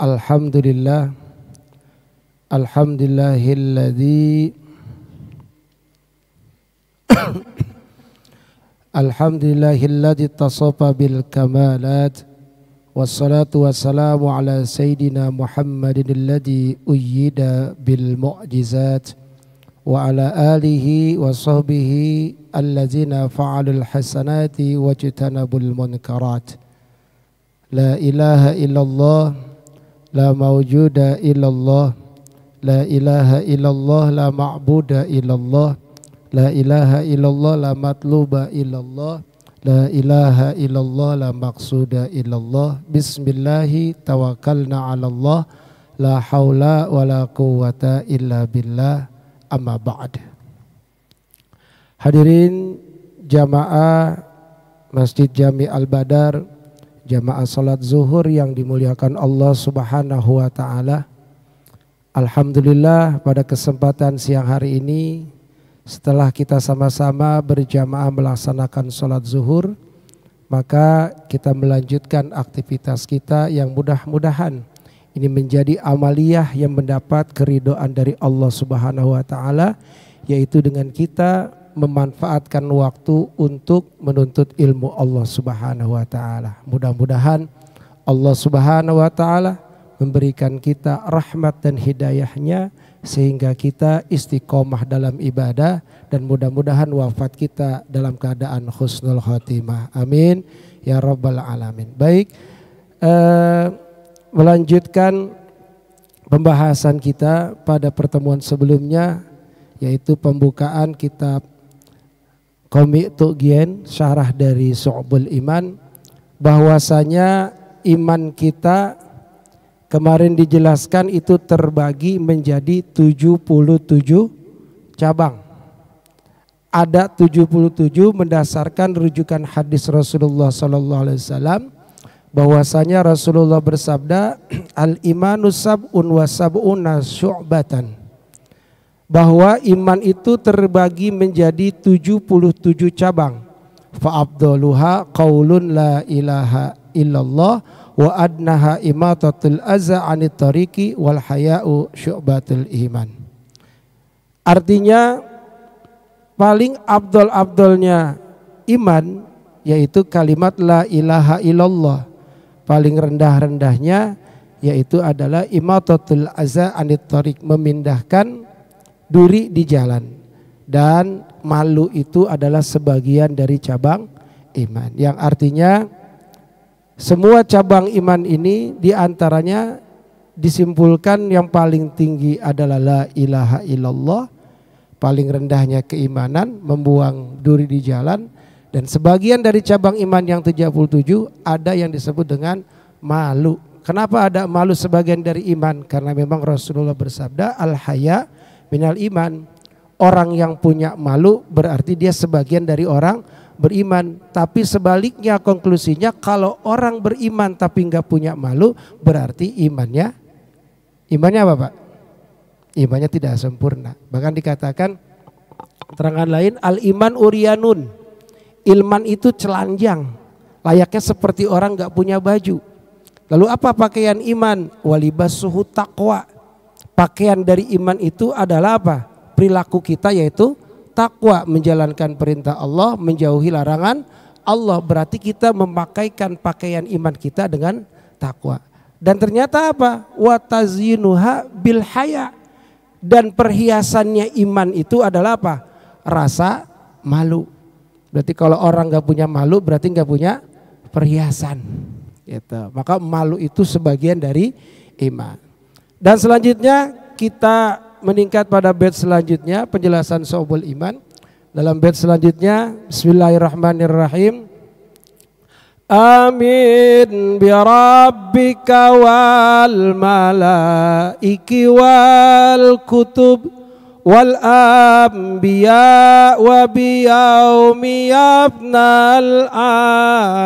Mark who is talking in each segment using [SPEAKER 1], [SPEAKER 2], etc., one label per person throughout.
[SPEAKER 1] Alhamdulillah, alhamdulillahilladzi alhamdulillahilladzi tasafa bil kamalat wassalatu wassalamu ala sayyidina Muhammadin alladzi uyyida bil mu'jizat wa ala alihi wa sahbihi alladzina fa'alul hasanati wajtanabul munkarat. La ilaha illallah, la mawjuda illallah, la ilaha illallah, la ma'buda illallah, la ilaha illallah, la matluba illallah, la ilaha illallah, la maqsuda illallah. Bismillahi tawakkalna ala Allah, la hawla wa la quwwata illa billah, amma ba'd. Hadirin jamaah Masjid Jami Al-Badar, jamaah salat zuhur yang dimuliakan Allah Subhanahu wa ta'ala. Alhamdulillah, pada kesempatan siang hari ini setelah kita sama-sama berjamaah melaksanakan salat zuhur, maka kita melanjutkan aktivitas kita yang mudah-mudahan ini menjadi amaliyah yang mendapat keridhaan dari Allah Subhanahu wa ta'ala, yaitu dengan kita memanfaatkan waktu untuk menuntut ilmu Allah Subhanahu wa ta'ala. Mudah-mudahan Allah Subhanahu wa ta'ala memberikan kita rahmat dan hidayahnya sehingga kita istiqomah dalam ibadah, dan mudah-mudahan wafat kita dalam keadaan husnul khotimah. Amin ya rabbal alamin. Baik, melanjutkan pembahasan kita pada pertemuan sebelumnya, yaitu pembukaan kitab Qami' Tughyan, syarah dari Syu'bul Iman, bahwasanya iman kita kemarin dijelaskan itu terbagi menjadi 77 cabang. Ada 77 mendasarkan rujukan hadis Rasulullah SAW, bahwasanya Rasulullah bersabda, al-imanu sab'un wa sab'una syu'batan, bahwa iman itu terbagi menjadi 77 cabang. Fa'abduluha qaulun la ilaha illallah wa adnaha imatatul aza anit tariqi wal haya'u syu'batul iman. Artinya paling abdul-abdulnya iman yaitu kalimat la ilaha illallah. Paling rendah-rendahnya yaitu adalah imatatul aza anit tariq, memindahkan duri di jalan. Dan malu itu adalah sebagian dari cabang iman, yang artinya semua cabang iman ini diantaranya disimpulkan yang paling tinggi adalah la ilaha illallah, paling rendahnya keimanan, membuang duri di jalan. Dan sebagian dari cabang iman yang 77 ada yang disebut dengan malu. Kenapa ada malu sebagian dari iman? Karena memang Rasulullah bersabda, al-haya minal iman. Orang yang punya malu berarti dia sebagian dari orang beriman. Tapi sebaliknya konklusinya, kalau orang beriman tapi nggak punya malu, berarti imannya apa Pak? Imannya tidak sempurna. Bahkan dikatakan keterangan lain, al-iman uryanun, ilman itu telanjang, layaknya seperti orang nggak punya baju. Lalu apa pakaian iman? Walibasuhu taqwa. Pakaian dari iman itu adalah apa? Perilaku kita, yaitu takwa, menjalankan perintah Allah, menjauhi larangan Allah. Berarti kita memakaikan pakaian iman kita dengan takwa. Dan ternyata apa? Wa tazyinuha bil haya. Dan perhiasannya iman itu adalah apa? Rasa malu. Berarti kalau orang nggak punya malu berarti nggak punya perhiasan. Gitu. Maka malu itu sebagian dari iman. Dan selanjutnya kita meningkat pada bait selanjutnya, penjelasan Syu'bul Iman. Dalam bait selanjutnya, bismillahirrahmanirrahim. Amin bi rabbika wal malaiki wal kutub wal anbiya wa bi yaumi yafnal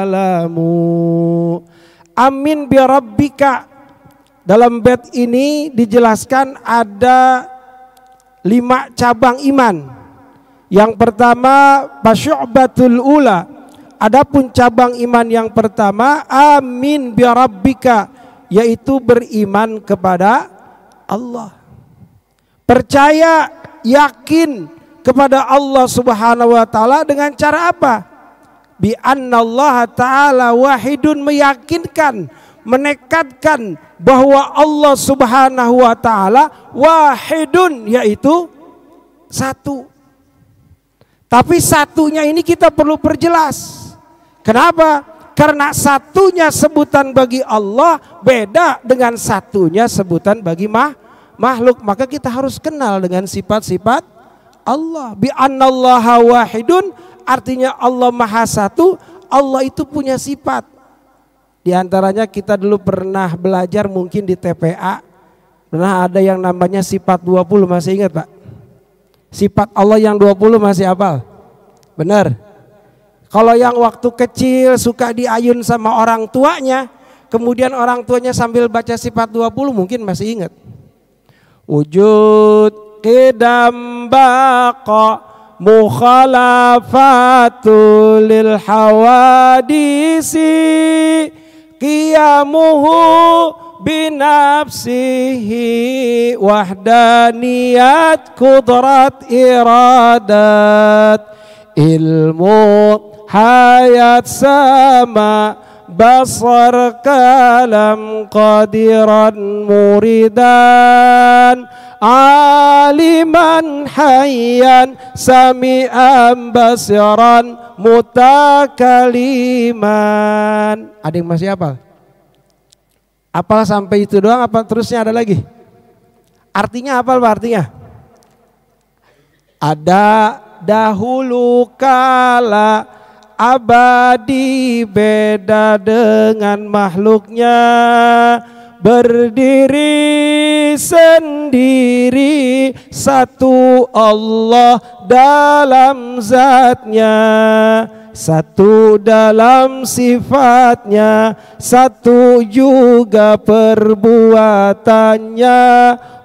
[SPEAKER 1] alamu. Amin bi rabbika. Dalam bait ini dijelaskan ada 5 cabang iman. Yang pertama fasyu'batul ula. Adapun cabang iman yang pertama, amin bi rabbika, yaitu beriman kepada Allah. Percaya, yakin kepada Allah Subhanahu wa taala dengan cara apa? Bi annallaha ta'ala wahidun, meyakinkan, menekadkan bahwa Allah Subhanahu wa taala wahidun, yaitu satu. Tapi satunya ini kita perlu perjelas. Kenapa? Karena satunya sebutan bagi Allah beda dengan satunya sebutan bagi makhluk. Maka kita harus kenal dengan sifat-sifat Allah. Bi annallaha wahidun artinya Allah maha satu. Allah itu punya sifat. Di antaranya kita dulu pernah belajar mungkin di TPA. Pernah ada yang namanya sifat 20, masih ingat Pak? Sifat Allah yang 20 masih hafal? Benar. Kalau yang waktu kecil suka diayun sama orang tuanya, kemudian orang tuanya sambil baca sifat 20 mungkin masih ingat. Wujud, qidam, baqa, mukhalafatul lil hawadisi, qiyamuhu binafsihi, wahdaniyat, kudrat, iradat, ilmu, hayat, sama, basar, kalam, qadiran, muridan, aliman, hayyan, sami'an, basiran, mutakaliman. Ada yang masih hafal? Apal sampai itu doang apa terusnya ada lagi? Artinya apa Pak artinya? Ada, dahulu kala, abadi, beda dengan makhluknya, berdiri sendiri, satu Allah dalam zatnya, satu dalam sifatnya, satu juga perbuatannya,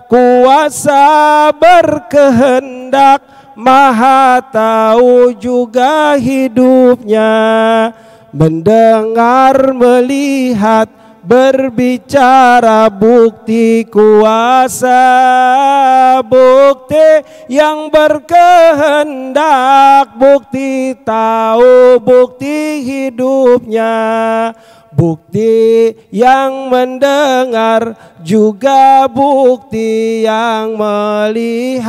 [SPEAKER 1] kuasa berkehendak, maha tahu juga hidupnya, mendengar, melihat, berbicara, bukti kuasa, bukti yang berkehendak, bukti tahu, bukti hidupnya, bukti yang mendengar, juga bukti yang melihat,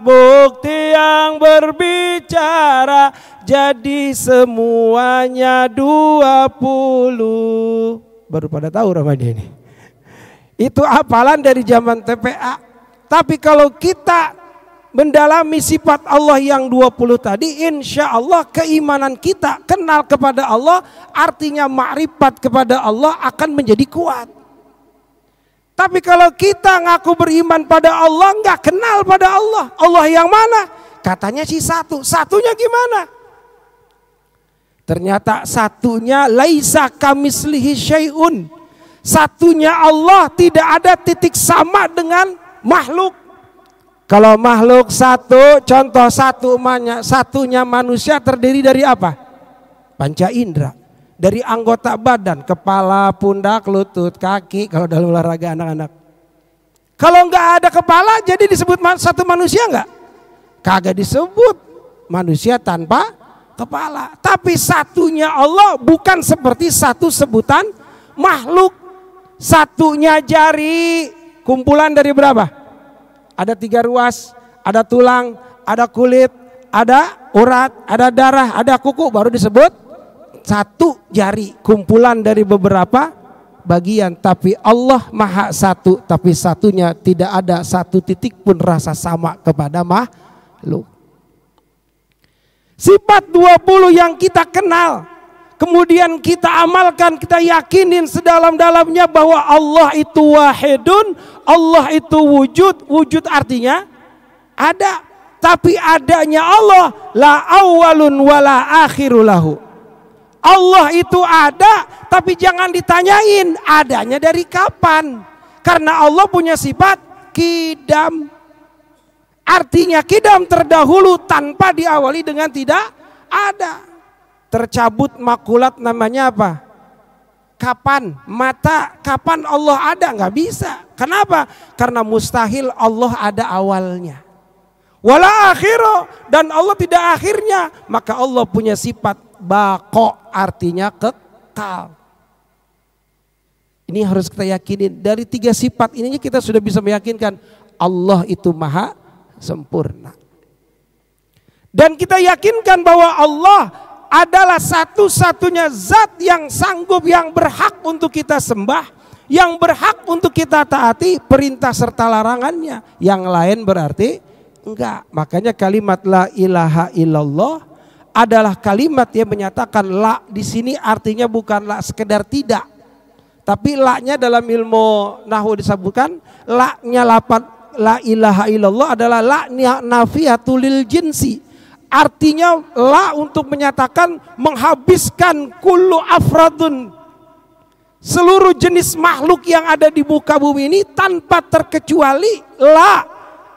[SPEAKER 1] bukti yang berbicara, jadi semuanya 20. Baru pada tahu Ramadhan ini. Itu hafalan dari zaman TPA. Tapi kalau kita mendalami sifat Allah yang 20 tadi, insya Allah keimanan kita kenal kepada Allah, artinya makrifat kepada Allah akan menjadi kuat. Tapi kalau kita ngaku beriman pada Allah, nggak kenal pada Allah. Allah yang mana? Katanya sih satu. Satunya gimana? Ternyata satunya laisa kamislihi syai'un. Satunya Allah tidak ada titik sama dengan makhluk. Kalau makhluk satu, contoh satunya manusia terdiri dari apa? Panca indera. Dari anggota badan, kepala, pundak, lutut, kaki, kalau dalam olahraga anak-anak. Kalau nggak ada kepala jadi disebut satu manusia nggak? Kagak disebut manusia tanpa kepala. Tapi satunya Allah bukan seperti satu sebutan makhluk. Satunya jari, kumpulan dari berapa? Ada 3 ruas, ada tulang, ada kulit, ada urat, ada darah, ada kuku, baru disebut satu jari, kumpulan dari beberapa bagian. Tapi Allah maha satu, tapi satunya tidak ada satu titik pun rasa sama kepada makhluk. Sifat 20 yang kita kenal, kemudian kita amalkan, kita yakinin sedalam-dalamnya bahwa Allah itu wahidun, Allah itu wujud. Wujud artinya ada, tapi adanya Allah la awwalun wala akhiru lahu. Allah itu ada, tapi jangan ditanyain adanya dari kapan, karena Allah punya sifat qidam. Artinya kidam terdahulu tanpa diawali dengan tidak ada. Tercabut makulat namanya apa? kapan, mata, kapan Allah ada, nggak bisa. Kenapa? Karena mustahil Allah ada awalnya. Wala akhiro, dan Allah tidak akhirnya. Maka Allah punya sifat baqo, artinya kekal. Ini harus kita yakinin. Dari 3 sifat ini kita sudah bisa meyakinkan Allah itu maha sempurna. Dan kita yakinkan bahwa Allah adalah satu-satunya zat yang sanggup, yang berhak untuk kita sembah, yang berhak untuk kita taati perintah serta larangannya. Yang lain berarti enggak. Makanya kalimat la ilaha illallah adalah kalimat yang menyatakan la di sini artinya bukan la sekedar tidak, tapi la-nya dalam ilmu nahwu disebutkan la-nya la ilaha illallah adalah la nafiyatul lil jinsi. Artinya la untuk menyatakan menghabiskan kullu afradun, seluruh jenis makhluk yang ada di muka bumi ini tanpa terkecuali. La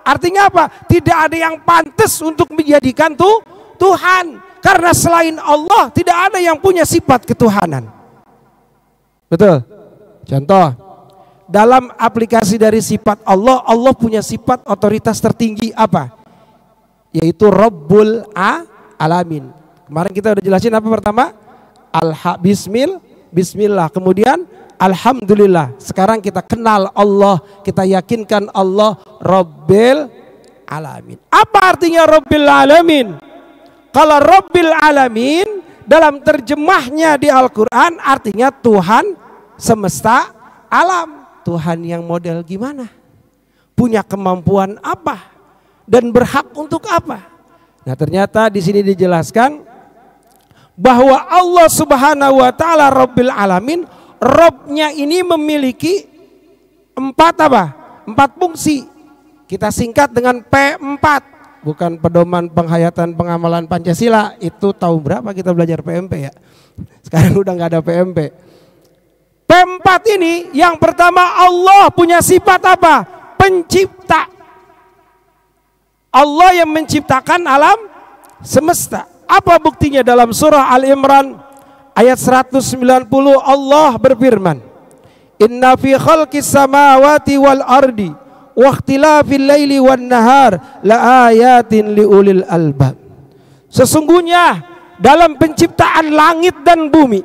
[SPEAKER 1] artinya apa? Tidak ada yang pantas untuk menjadikan Tuhan, karena selain Allah tidak ada yang punya sifat ketuhanan. Betul? Contoh, dalam aplikasi dari sifat Allah, Allah punya sifat otoritas tertinggi apa? Yaitu Rabbul Alamin. Kemarin kita udah jelasin apa pertama? Bismillah. Kemudian Alhamdulillah. Sekarang kita kenal Allah, kita yakinkan Allah Rabbil Alamin. Apa artinya Rabbil Alamin? Kalau Rabbil Alamin dalam terjemahnya di Al-Quran artinya Tuhan semesta alam. Tuhan yang model gimana? Punya kemampuan apa? Dan berhak untuk apa? Nah, ternyata di sini dijelaskan bahwa Allah Subhanahu wa taala Rabbil Alamin, Robnya ini memiliki 4 fungsi. Kita singkat dengan P4. Bukan pedoman penghayatan pengamalan Pancasila. Itu tahun berapa kita belajar PMP ya? Sekarang udah nggak ada PMP. P4 ini yang pertama, Allah punya sifat apa? Pencipta. Allah yang menciptakan alam semesta. Apa buktinya? Dalam surah Al-Imran ayat 190 Allah berfirman, Inna fi khalqis samawati wal ardi wa ikhtilafil laili wan nahar la ayatin liulil albab. Sesungguhnya dalam penciptaan langit dan bumi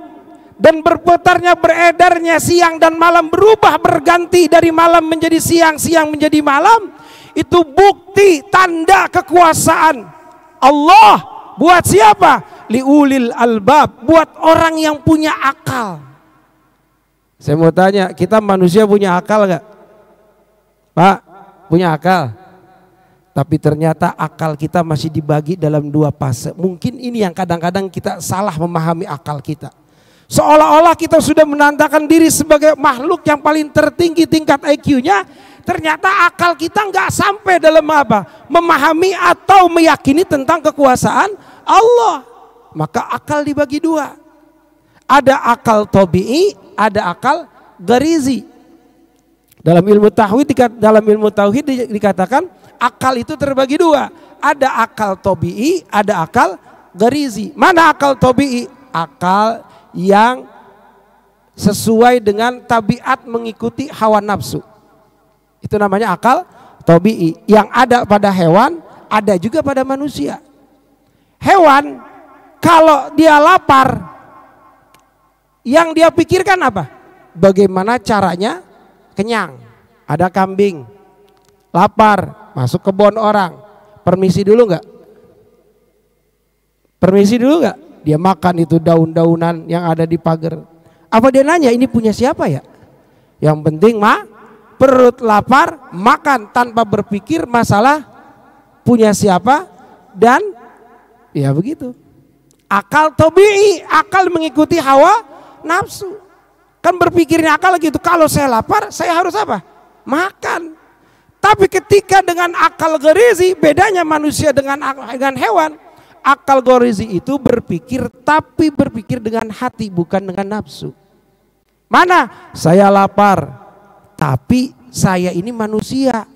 [SPEAKER 1] dan berputarnya beredarnya siang dan malam, berubah berganti dari malam menjadi siang, siang menjadi malam, itu bukti tanda kekuasaan Allah. Buat siapa? Liulil albab, buat orang yang punya akal. Saya mau tanya, kita manusia punya akal gak? Pak, punya akal? Tapi ternyata akal kita masih dibagi dalam 2 fase. Mungkin ini yang kadang-kadang kita salah memahami akal kita. Seolah-olah kita sudah menandakan diri sebagai makhluk yang paling tertinggi tingkat IQ-nya. Ternyata akal kita nggak sampai dalam apa? Memahami atau meyakini tentang kekuasaan Allah. Maka akal dibagi 2. Ada akal tabi'i, ada akal garizi. Dalam ilmu tauhid dikatakan akal itu terbagi 2. Ada akal tabi'i, ada akal garizi. Mana akal tabi'i? Akal yang sesuai dengan tabiat mengikuti hawa nafsu. Itu namanya akal tabi'i. Yang ada pada hewan, ada juga pada manusia. Hewan kalau dia lapar, yang dia pikirkan apa? Bagaimana caranya kenyang. Ada kambing lapar, masuk kebun orang, permisi dulu nggak? Permisi dulu nggak? Dia makan itu daun-daunan yang ada di pagar. Apa dia nanya ini punya siapa ya? Yang penting perut lapar, makan tanpa berpikir masalah punya siapa, dan ya begitu. Akal tabi'i, akal mengikuti hawa nafsu. Kan berpikirnya akal gitu, kalau saya lapar saya harus apa? Makan. Tapi ketika dengan akal garizi, bedanya manusia dengan hewan. Akal garizi itu berpikir, tapi berpikir dengan hati, bukan dengan nafsu. Mana? Saya lapar, tapi saya ini manusia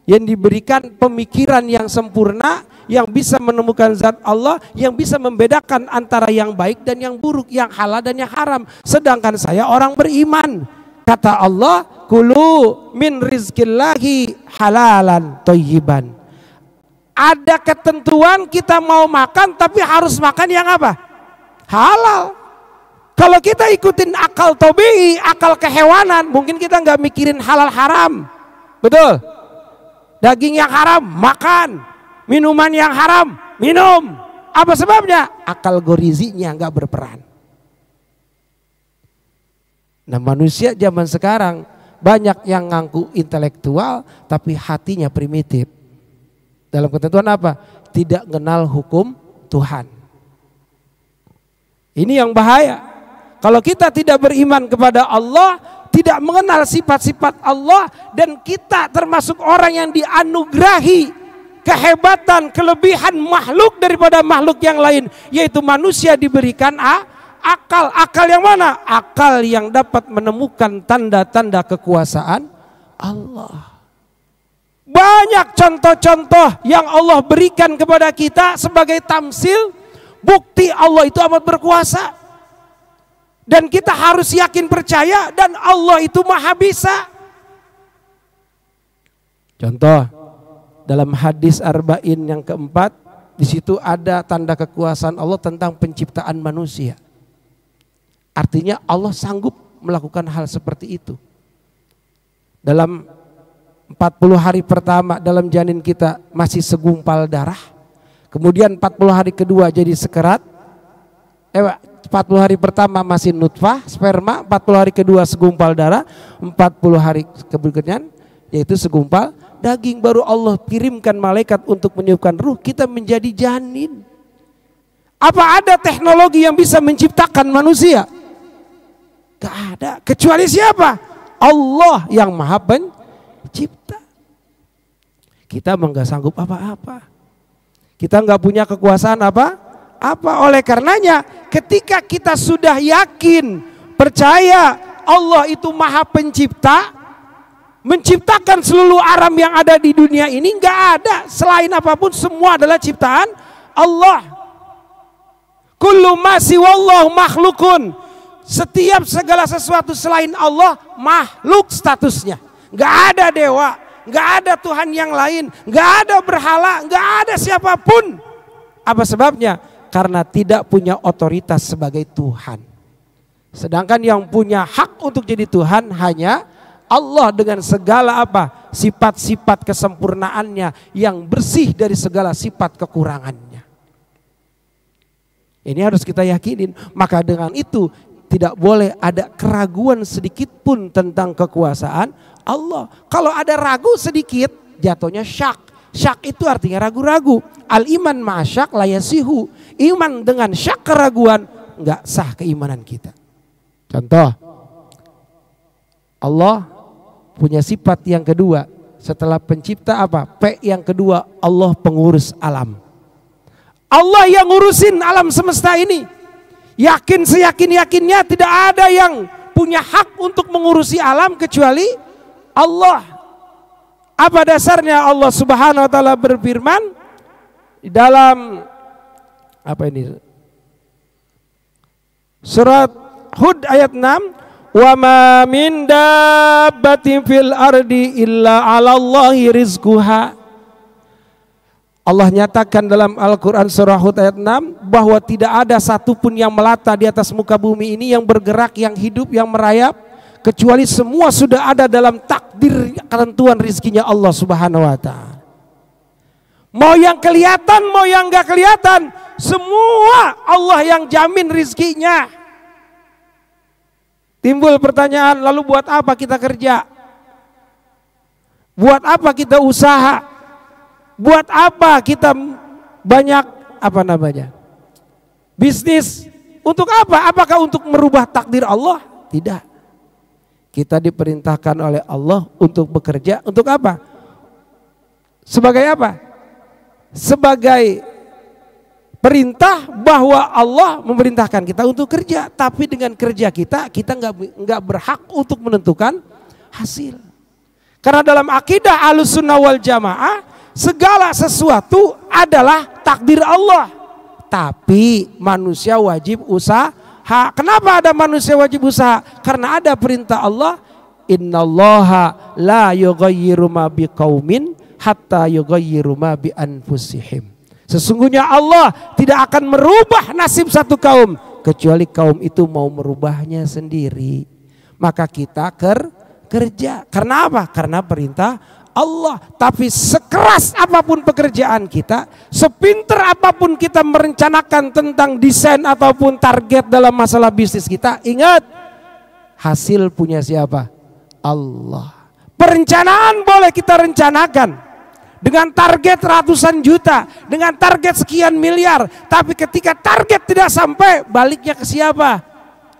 [SPEAKER 1] yang diberikan pemikiran yang sempurna, yang bisa menemukan zat Allah, yang bisa membedakan antara yang baik dan yang buruk, yang halal dan yang haram. Sedangkan saya orang beriman. Kata Allah, kulu min rizkillahi halalan thayyiban. Ada ketentuan kita mau makan tapi harus makan yang apa? Halal. Kalau kita ikutin akal tabii, akal kehewanan, mungkin kita nggak mikirin halal haram. Betul? Daging yang haram, makan. Minuman yang haram, minum. Apa sebabnya? Akal gorizinya nggak berperan. Nah, manusia zaman sekarang banyak yang ngaku intelektual tapi hatinya primitif. Dalam ketentuan apa? Tidak kenal hukum Tuhan. Ini yang bahaya. Kalau kita tidak beriman kepada Allah, tidak mengenal sifat-sifat Allah, dan kita termasuk orang yang dianugerahi kehebatan, kelebihan makhluk daripada makhluk yang lain, yaitu manusia diberikan akal. Akal yang mana? Akal yang dapat menemukan tanda-tanda kekuasaan Allah. Banyak contoh-contoh yang Allah berikan kepada kita sebagai tamsil, bukti Allah itu amat berkuasa. Dan kita harus yakin percaya dan Allah itu maha bisa. Contoh, dalam hadis Arba'in yang keempat, di situ ada tanda kekuasaan Allah tentang penciptaan manusia. Artinya Allah sanggup melakukan hal seperti itu. Dalam 40 hari pertama dalam janin kita masih segumpal darah. Kemudian 40 hari kedua jadi sekerat. 40 hari pertama masih nutfah, sperma, 40 hari kedua segumpal darah, 40 hari berikutnya yaitu segumpal daging, baru Allah kirimkan malaikat untuk meniupkan ruh, kita menjadi janin. Apa ada teknologi yang bisa menciptakan manusia? Gak ada, kecuali siapa? Allah yang maha pencipta. Kita enggak sanggup apa-apa. Kita enggak punya kekuasaan apa? Oleh karenanya ketika kita sudah yakin, percaya Allah itu maha pencipta, menciptakan seluruh alam yang ada di dunia ini, nggak ada selain apapun, semua adalah ciptaan Allah. Kullu ma siwallahu makhlukun. Setiap segala sesuatu selain Allah makhluk statusnya. Nggak ada dewa, nggak ada Tuhan yang lain, nggak ada berhala, nggak ada siapapun. Apa sebabnya? Karena tidak punya otoritas sebagai Tuhan. Sedangkan yang punya hak untuk jadi Tuhan hanya Allah dengan segala apa? Sifat-sifat kesempurnaannya yang bersih dari segala sifat kekurangannya. Ini harus kita yakinin. Maka dengan itu tidak boleh ada keraguan sedikit pun tentang kekuasaan Allah. Kalau ada ragu sedikit, jatuhnya syak. Syak itu artinya ragu-ragu. Al-iman ma'asyak layasihu. Iman dengan syak keraguan enggak sah keimanan kita. Contoh, Allah punya sifat yang kedua. Setelah pencipta apa? P yang kedua, Allah pengurus alam. Allah yang ngurusin alam semesta ini. Yakin seyakin-yakinnya tidak ada yang punya hak untuk mengurusi alam kecuali Allah. Apa dasarnya? Allah Subhanahu wa taala berfirman di dalam apa ini? Surat Hud ayat 6, "Wa ma min dabbatin fil ardi illa 'alallahi rizquha." Allah nyatakan dalam Al-Qur'an surah Hud ayat 6 bahwa tidak ada satupun yang melata di atas muka bumi ini yang bergerak, yang hidup, yang merayap, kecuali semua sudah ada dalam takdir ketentuan rizkinya Allah Subhanahu wa taala. Mau yang kelihatan, mau yang enggak kelihatan, semua Allah yang jamin rizkinya. Timbul pertanyaan, lalu buat apa kita kerja? Buat apa kita usaha? Buat apa kita banyak bisnis? Untuk apa? Apakah untuk merubah takdir Allah? Tidak. Kita diperintahkan oleh Allah untuk bekerja. Untuk apa? Sebagai apa? Sebagai perintah bahwa Allah memerintahkan kita untuk kerja. Tapi dengan kerja kita nggak berhak untuk menentukan hasil. Karena dalam akidah Ahlussunnah wal Jamaah, segala sesuatu adalah takdir Allah. Tapi manusia wajib usaha. Kenapa ada manusia wajib usaha? Karena ada perintah Allah, innallaha la yughayyiru ma biqaumin hatta yughayyiru ma bi anfusihim. Sesungguhnya Allah tidak akan merubah nasib satu kaum kecuali kaum itu mau merubahnya sendiri. Maka kita kerja. Karena apa? Karena perintah Allah. Tapi sekeras apapun pekerjaan kita, sepinter apapun kita merencanakan tentang desain ataupun target dalam masalah bisnis kita, ingat, hasil punya siapa? Allah. Perencanaan boleh kita rencanakan dengan target ratusan juta, dengan target sekian miliar, tapi ketika target tidak sampai, baliknya ke siapa?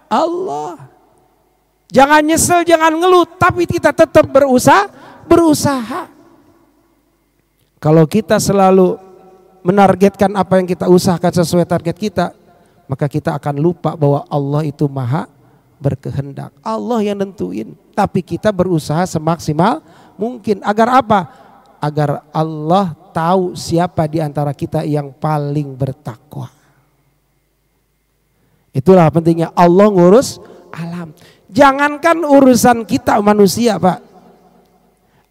[SPEAKER 1] Allah. Jangan nyesel, jangan ngeluh, tapi kita tetap berusaha. Kalau kita selalu menargetkan apa yang kita usahakan sesuai target kita, maka kita akan lupa bahwa Allah itu maha berkehendak. Allah yang nentuin, tapi kita berusaha semaksimal mungkin. Agar apa? Agar Allah tahu siapa di antara kita yang paling bertakwa. Itulah pentingnya Allah ngurus alam. Jangankan urusan kita manusia, Pak.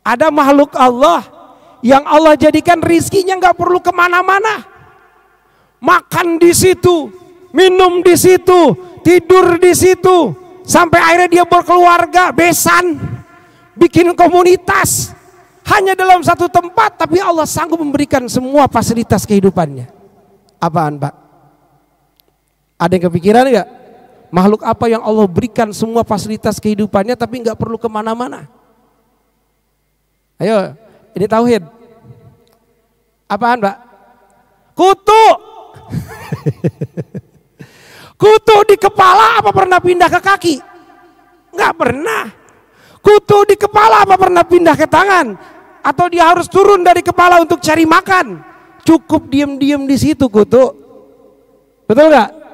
[SPEAKER 1] Ada makhluk Allah yang Allah jadikan rizkinya nggak perlu kemana-mana. Makan di situ, minum di situ, tidur di situ, sampai akhirnya dia berkeluarga, besan, bikin komunitas, hanya dalam satu tempat, tapi Allah sanggup memberikan semua fasilitas kehidupannya. Apaan, Pak? Ada yang kepikiran nggak? Makhluk apa yang Allah berikan semua fasilitas kehidupannya tapi nggak perlu kemana-mana? Ayo, ini tauhid. Apaan, Pak? Kutu. Kutu di kepala apa pernah pindah ke kaki? Enggak pernah. Kutu di kepala apa pernah pindah ke tangan? Atau dia harus turun dari kepala untuk cari makan? Cukup diem-diem di situ kutu. Betul nggak?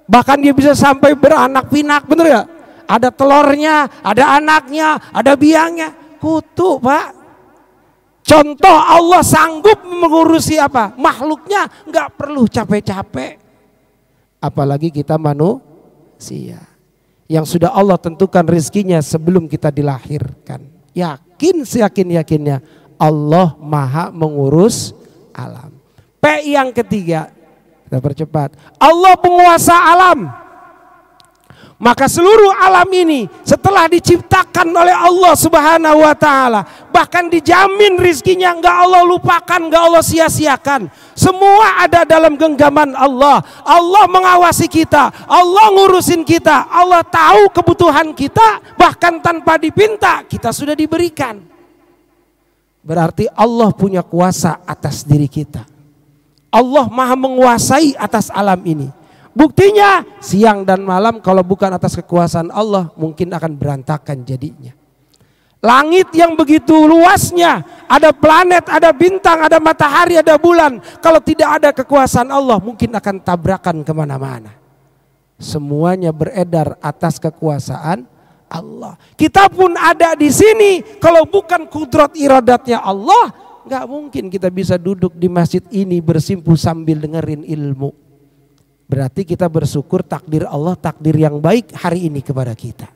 [SPEAKER 1] Bahkan dia bisa sampai beranak pinak, betul nggak? Ada telurnya, ada anaknya, ada biangnya. Kutu, Pak. Contoh Allah sanggup mengurusi apa? Makhluknya nggak perlu capek-capek. Apalagi kita manusia yang sudah Allah tentukan rezekinya sebelum kita dilahirkan. Yakin seyakin-yakinnya Allah maha mengurus alam. P yang ketiga, kita percepat. Allah penguasa alam. Maka seluruh alam ini setelah diciptakan oleh Allah Subhanahu wa ta'ala, bahkan dijamin rizkinya enggak Allah lupakan, enggak Allah sia-siakan. Semua ada dalam genggaman Allah. Allah mengawasi kita, Allah ngurusin kita, Allah tahu kebutuhan kita, bahkan tanpa dipinta kita sudah diberikan. Berarti Allah punya kuasa atas diri kita. Allah maha menguasai atas alam ini. Buktinya siang dan malam kalau bukan atas kekuasaan Allah mungkin akan berantakan jadinya. Langit yang begitu luasnya, ada planet, ada bintang, ada matahari, ada bulan. Kalau tidak ada kekuasaan Allah mungkin akan tabrakan kemana-mana. Semuanya beredar atas kekuasaan Allah. Kita pun ada di sini, kalau bukan kudrat iradatnya Allah, nggak mungkin kita bisa duduk di masjid ini bersimpuh sambil dengerin ilmu. Berarti kita bersyukur takdir Allah, takdir yang baik hari ini kepada kita.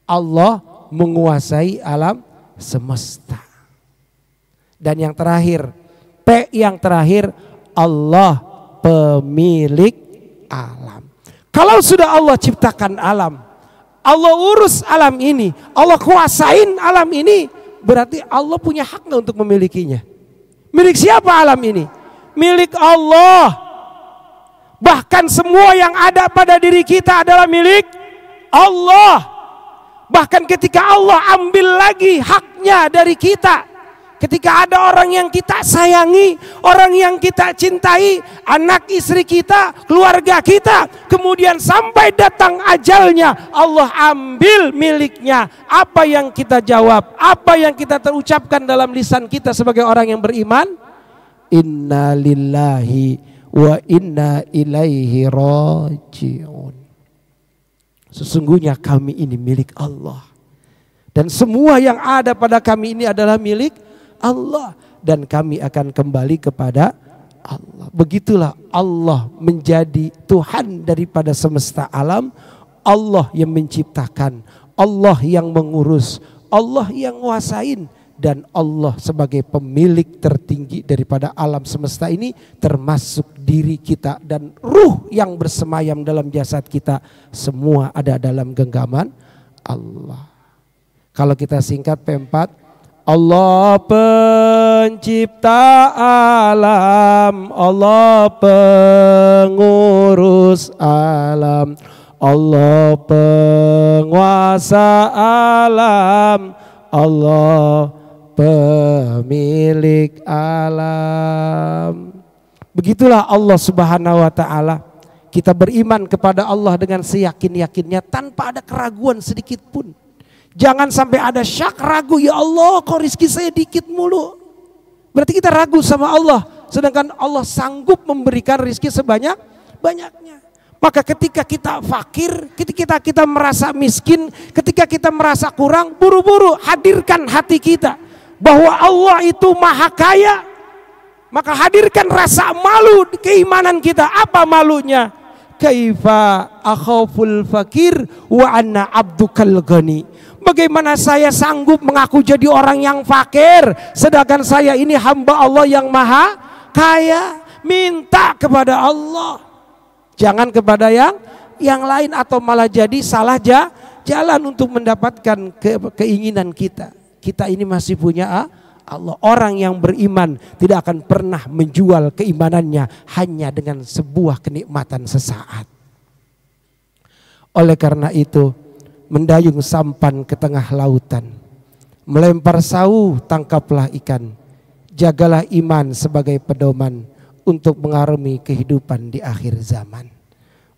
[SPEAKER 1] Allah menguasai alam semesta. Dan yang terakhir, P yang terakhir, Allah pemilik alam. Kalau sudah Allah ciptakan alam, Allah urus alam ini, Allah kuasain alam ini, berarti Allah punya hak untuk memilikinya. Milik siapa alam ini? Milik Allah. Bahkan semua yang ada pada diri kita adalah milik Allah. Bahkan ketika Allah ambil lagi haknya dari kita, ketika ada orang yang kita sayangi, orang yang kita cintai, anak istri kita, keluarga kita, kemudian sampai datang ajalnya, Allah ambil miliknya. Apa yang kita jawab, apa yang kita terucapkan dalam lisan kita sebagai orang yang beriman? Inna lillahi wa inna ilaihi raji'un. Sesungguhnya kami ini milik Allah. Dan semua yang ada pada kami ini adalah milik Allah. dan kami akan kembali kepada Allah. Begitulah Allah menjadi Tuhan daripada semesta alam, Allah yang menciptakan, Allah yang mengurus, Allah yang nguasain, dan Allah sebagai pemilik tertinggi daripada alam semesta ini, termasuk diri kita dan ruh yang bersemayam dalam jasad kita, semua ada dalam genggaman Allah. Kalau kita singkat P4, Allah pencipta alam, Allah pengurus alam, Allah penguasa alam, Allah pemilik alam. Begitulah Allah Subhanahu wa ta'ala. Kita beriman kepada Allah dengan seyakin-yakinnya tanpa ada keraguan sedikit pun. Jangan sampai ada syak, ragu, ya Allah kok rizki saya dikit mulu. Berarti kita ragu sama Allah. Sedangkan Allah sanggup memberikan rizki sebanyak-banyaknya. Maka ketika kita fakir, ketika kita merasa miskin, ketika kita merasa kurang, buru-buru hadirkan hati kita bahwa Allah itu maha kaya. Maka hadirkan rasa malu di keimanan kita. Apa malunya? Kaifa akhaful fakir wa anna abdukal ghani. Bagaimana saya sanggup mengaku jadi orang yang fakir, sedangkan saya ini hamba Allah yang maha kaya. Minta kepada Allah, jangan kepada yang lain, atau malah jadi salah jalan untuk mendapatkan keinginan kita. Kita ini masih punya Allah. Orang yang beriman tidak akan pernah menjual keimanannya hanya dengan sebuah kenikmatan sesaat. Oleh karena itu, mendayung sampan ke tengah lautan, melempar sauh tangkaplah ikan, jagalah iman sebagai pedoman untuk mengarungi kehidupan di akhir zaman.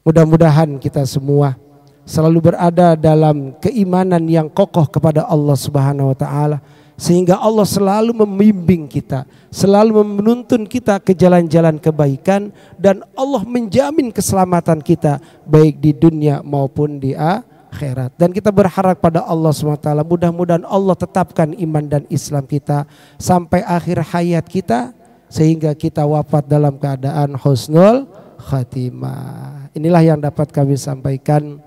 [SPEAKER 1] Mudah-mudahan kita semua selalu berada dalam keimanan yang kokoh kepada Allah Subhanahu wa ta'ala, sehingga Allah selalu membimbing kita, selalu menuntun kita ke jalan-jalan kebaikan, dan Allah menjamin keselamatan kita baik di dunia maupun di akhirat. Dan kita berharap pada Allah SWT, mudah-mudahan Allah tetapkan iman dan Islam kita sampai akhir hayat kita, sehingga kita wafat dalam keadaan husnul khatimah. Inilah yang dapat kami sampaikan.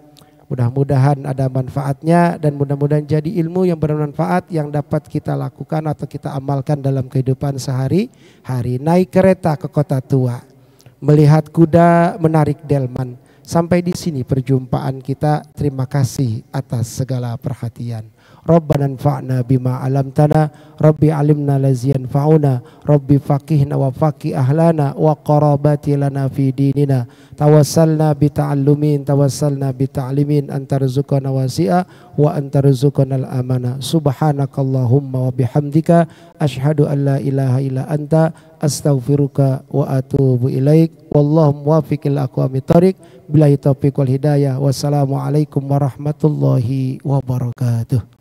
[SPEAKER 1] Mudah-mudahan ada manfaatnya, dan mudah-mudahan jadi ilmu yang bermanfaat yang dapat kita lakukan atau kita amalkan dalam kehidupan sehari-hari. Naik kereta ke kota tua, melihat kuda menarik delman. Sampai di sini perjumpaan kita. Terima kasih atas segala perhatian. Rabbana anfa'na bima 'allamtana, Rabbi 'allimna lazi yanfa'una, Rabbi faqihna wa faqih ahlana wa qarabati lana fi dinina. Tawassalna bi ta'allumin, tawassalna bi ta'limin, antarzuqana wasi'a wa antarzuqana al-amana. Subhanakallahumma wa bihamdika asyhadu an la ilaha illa anta astaghfiruka wa atubu ilaik. Wallahu muwaffiq ila aqwamit thoriq. Billahi taufiq wal hidayah. Wassalamualaikum warahmatullahi wabarakatuh.